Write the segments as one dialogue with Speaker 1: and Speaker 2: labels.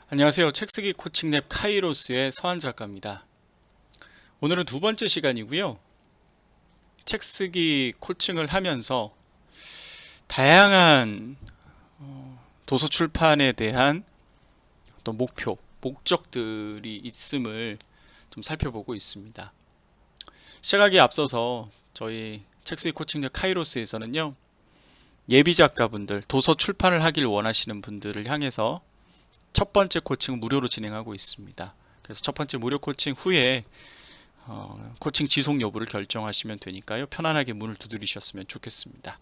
Speaker 1: 안녕하세요. 책쓰기 코칭 랩 카이로스의 서한 작가입니다. 오늘은 두 번째 시간이고요. 책쓰기 코칭을 하면서 다양한 도서 출판에 대한 어떤 목표, 목적들이 있음을 좀 살펴보고 있습니다. 시작하기에 앞서서 저희 책쓰기 코칭 랩 카이로스에서는요. 예비 작가분들, 도서 출판을 하길 원하시는 분들을 향해서 첫 번째 코칭은 무료로 진행하고 있습니다. 그래서 첫 번째 무료 코칭 후에 코칭 지속 여부를 결정하시면 되니까요. 편안하게 문을 두드리셨으면 좋겠습니다.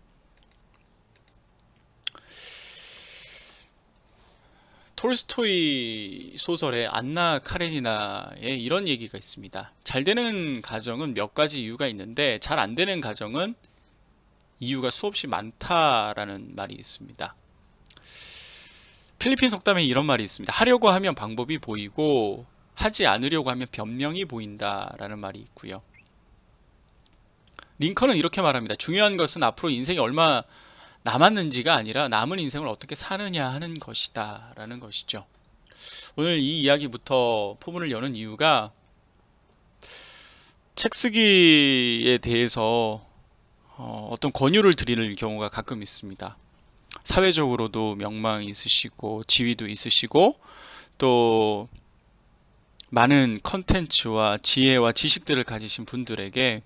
Speaker 1: 톨스토이 소설의 안나 카레니나에 이런 얘기가 있습니다. 잘 되는 가정은 몇 가지 이유가 있는데 잘 안 되는 가정은 이유가 수없이 많다라는 말이 있습니다. 필리핀 속담에 이런 말이 있습니다. 하려고 하면 방법이 보이고 하지 않으려고 하면 변명이 보인다라는 말이 있고요. 링컨은 이렇게 말합니다. 중요한 것은 앞으로 인생이 얼마 남았는지가 아니라 남은 인생을 어떻게 사느냐 하는 것이다 라는 것이죠. 오늘 이 이야기부터 포문을 여는 이유가 책 쓰기에 대해서 어떤 권유를 드리는 경우가 가끔 있습니다. 사회적으로도 명망이 있으시고 지위도 있으시고 또 많은 컨텐츠와 지혜와 지식들을 가지신 분들에게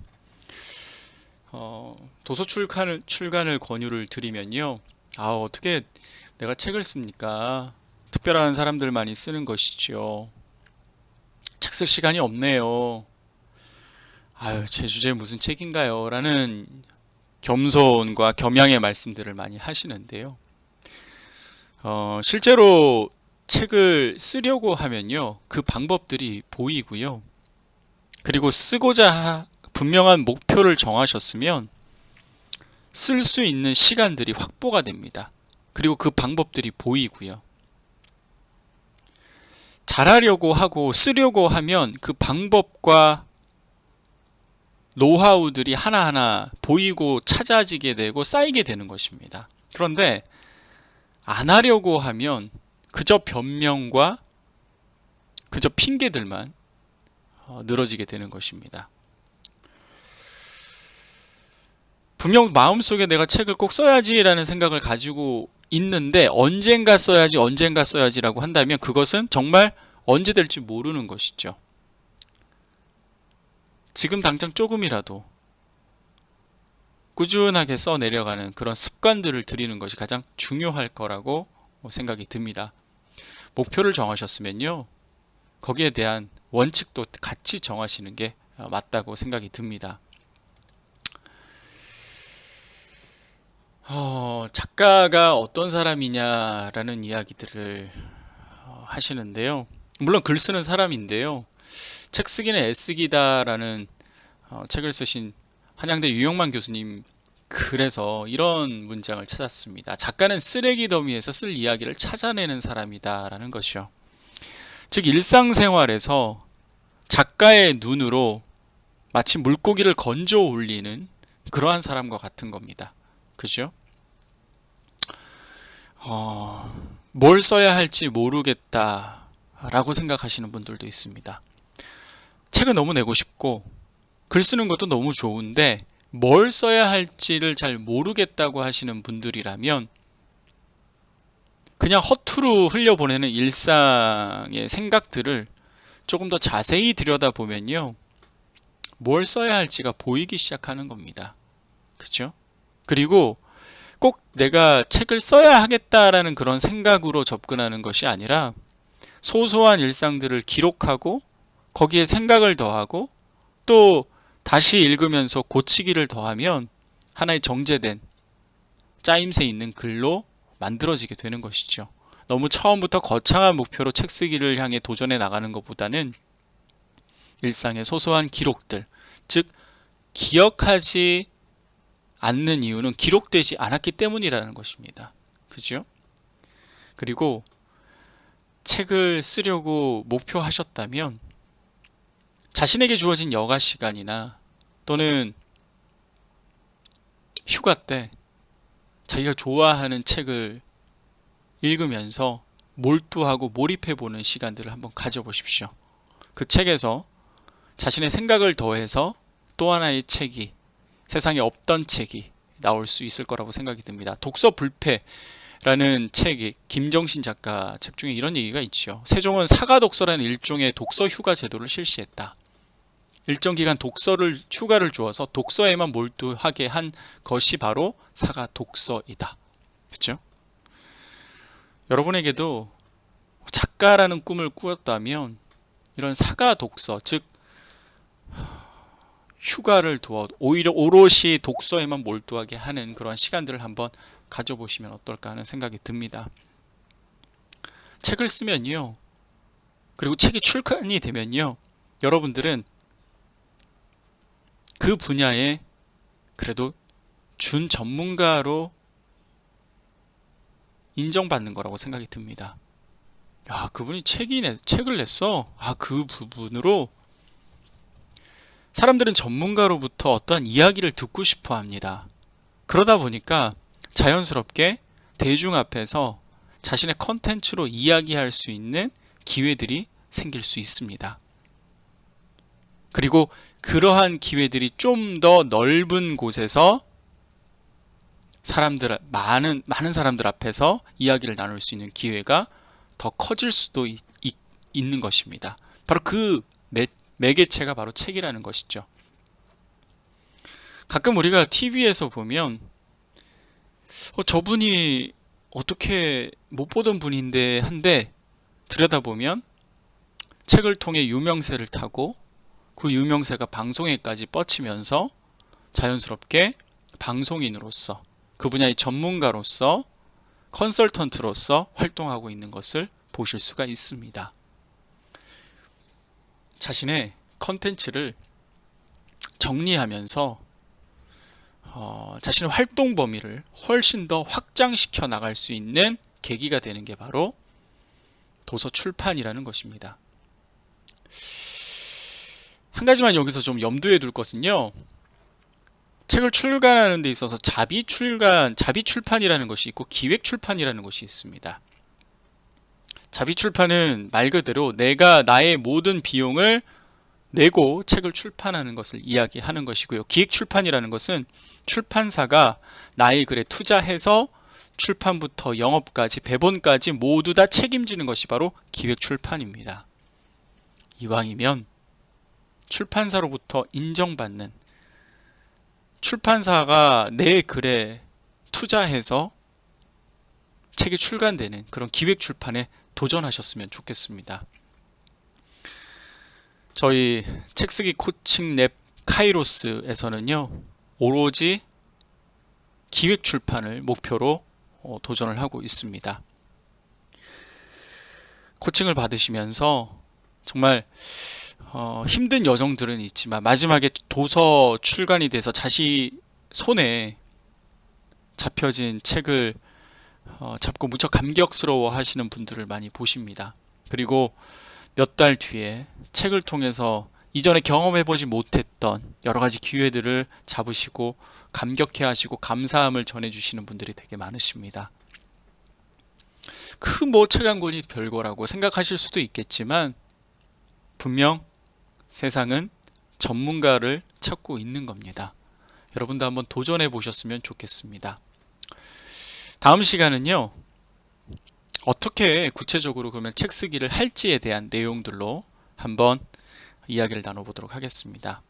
Speaker 1: 도서 출간을 권유를 드리면요. 어떻게 내가 책을 씁니까? 특별한 사람들만이 쓰는 것이죠. 책 쓸 시간이 없네요. 제 주제에 무슨 책인가요? 라는 겸손과 겸양의 말씀들을 많이 하시는데요. 실제로 책을 쓰려고 하면요. 그 방법들이 보이고요. 그리고 쓰고자 분명한 목표를 정하셨으면 쓸 수 있는 시간들이 확보가 됩니다. 그리고 그 방법들이 보이고요. 잘하려고 하고 쓰려고 하면 그 방법과 노하우들이 하나하나 보이고 찾아지게 되고 쌓이게 되는 것입니다. 그런데 안 하려고 하면 그저 변명과 그저 핑계들만 늘어지게 되는 것입니다. 분명 마음속에 내가 책을 꼭 써야지라는 생각을 가지고 있는데 언젠가 써야지라고 한다면 그것은 정말 언제 될지 모르는 것이죠. 지금 당장 조금이라도 꾸준하게 써내려가는 그런 습관들을 들이는 것이 가장 중요할 거라고 생각이 듭니다. 목표를 정하셨으면요. 거기에 대한 원칙도 같이 정하시는 게 맞다고 생각이 듭니다. 작가가 어떤 사람이냐라는 이야기들을 하시는데요. 물론 글 쓰는 사람인데요. 책 쓰기는 애쓰기다라는 책을 쓰신 한양대 유영만 교수님 글에서 이런 문장을 찾았습니다. 작가는 쓰레기 더미에서 쓸 이야기를 찾아내는 사람이다라는 것이요. 즉 일상생활에서 작가의 눈으로 마치 물고기를 건져 올리는 그러한 사람과 같은 겁니다. 그죠? 뭘 써야 할지 모르겠다라고 생각하시는 분들도 있습니다. 책은 너무 내고 싶고 글 쓰는 것도 너무 좋은데 뭘 써야 할지를 잘 모르겠다고 하시는 분들이라면 그냥 허투루 흘려보내는 일상의 생각들을 조금 더 자세히 들여다보면요. 뭘 써야 할지가 보이기 시작하는 겁니다. 그렇죠? 그리고 꼭 내가 책을 써야 하겠다라는 그런 생각으로 접근하는 것이 아니라 소소한 일상들을 기록하고 거기에 생각을 더하고 또 다시 읽으면서 고치기를 더하면 하나의 정제된 짜임새 있는 글로 만들어지게 되는 것이죠. 너무 처음부터 거창한 목표로 책 쓰기를 향해 도전해 나가는 것보다는 일상의 소소한 기록들, 즉 기억하지 않는 이유는 기록되지 않았기 때문이라는 것입니다. 그죠? 그리고 책을 쓰려고 목표하셨다면 자신에게 주어진 여가 시간이나 또는 휴가 때 자기가 좋아하는 책을 읽으면서 몰두하고 몰입해보는 시간들을 한번 가져보십시오. 그 책에서 자신의 생각을 더해서 또 하나의 책이, 세상에 없던 책이 나올 수 있을 거라고 생각이 듭니다. 독서 불패라는 책이 김정신 작가 책 중에 이런 얘기가 있죠. 세종은 사가독서라는 일종의 독서 휴가 제도를 실시했다. 일정 기간 휴가를 주어서 독서에만 몰두하게 한 것이 바로 사가독서이다. 그렇죠? 여러분에게도 작가라는 꿈을 꾸었다면 이런 사가독서, 즉 휴가를 두어 오히려 오롯이 독서에만 몰두하게 하는 그런 시간들을 한번 가져보시면 어떨까 하는 생각이 듭니다. 책을 쓰면요, 그리고 책이 출간이 되면요, 여러분들은 그 분야에 그래도 준 전문가로 인정받는 거라고 생각이 듭니다. 야, 그분이 책을 냈어. 그 부분으로 사람들은 전문가로부터 어떠한 이야기를 듣고 싶어 합니다. 그러다 보니까 자연스럽게 대중 앞에서 자신의 컨텐츠로 이야기할 수 있는 기회들이 생길 수 있습니다. 그리고 그러한 기회들이 좀 더 넓은 곳에서 많은 사람들 앞에서 이야기를 나눌 수 있는 기회가 더 커질 수도 있는 것입니다. 바로 그 매개체가 바로 책이라는 것이죠. 가끔 우리가 TV에서 보면 저분이 어떻게 못 보던 분인데 한데 들여다보면 책을 통해 유명세를 타고 그 유명세가 방송에까지 뻗치면서 자연스럽게 방송인으로서, 그 분야의 전문가로서, 컨설턴트로서 활동하고 있는 것을 보실 수가 있습니다. 자신의 컨텐츠를 정리하면서 자신의 활동 범위를 훨씬 더 확장시켜 나갈 수 있는 계기가 되는 게 바로 도서 출판이라는 것입니다. 한 가지만 여기서 좀 염두에 둘 것은요, 책을 출간하는 데 있어서 자비 출판이라는 것이 있고 기획 출판이라는 것이 있습니다. 자비 출판은 말 그대로 내가 나의 모든 비용을 내고 책을 출판하는 것을 이야기하는 것이고요. 기획 출판이라는 것은 출판사가 나의 글에 투자해서 출판부터 영업까지 배본까지 모두 다 책임지는 것이 바로 기획 출판입니다. 이왕이면 출판사로부터 인정받는, 출판사가 내 글에 투자해서 책이 출간되는 그런 기획 출판에 도전하셨으면 좋겠습니다. 저희 책쓰기 코칭 랩 카이로스에서는요, 오로지 기획 출판을 목표로 도전을 하고 있습니다. 코칭을 받으시면서 정말 힘든 여정들은 있지만 마지막에 도서 출간이 돼서 자신 손에 잡혀진 책을 잡고 무척 감격스러워 하시는 분들을 많이 보십니다. 그리고 몇 달 뒤에 책을 통해서 이전에 경험해보지 못했던 여러 가지 기회들을 잡으시고 감격해 하시고 감사함을 전해주시는 분들이 되게 많으십니다. 책 한 권이 별거라고 생각하실 수도 있겠지만 분명 세상은 전문가를 찾고 있는 겁니다. 여러분도 한번 도전해 보셨으면 좋겠습니다. 다음 시간은요, 어떻게 구체적으로 그러면 책 쓰기를 할지에 대한 내용들로 한번 이야기를 나눠보도록 하겠습니다.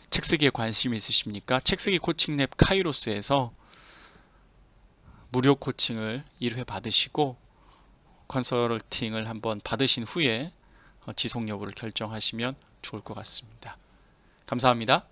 Speaker 1: 책 쓰기에 관심이 있으십니까? 책쓰기 코칭 랩 카이로스에서 무료 코칭을 1회 받으시고 컨설팅을 한번 받으신 후에 지속 여부를 결정하시면 좋을 것 같습니다. 감사합니다.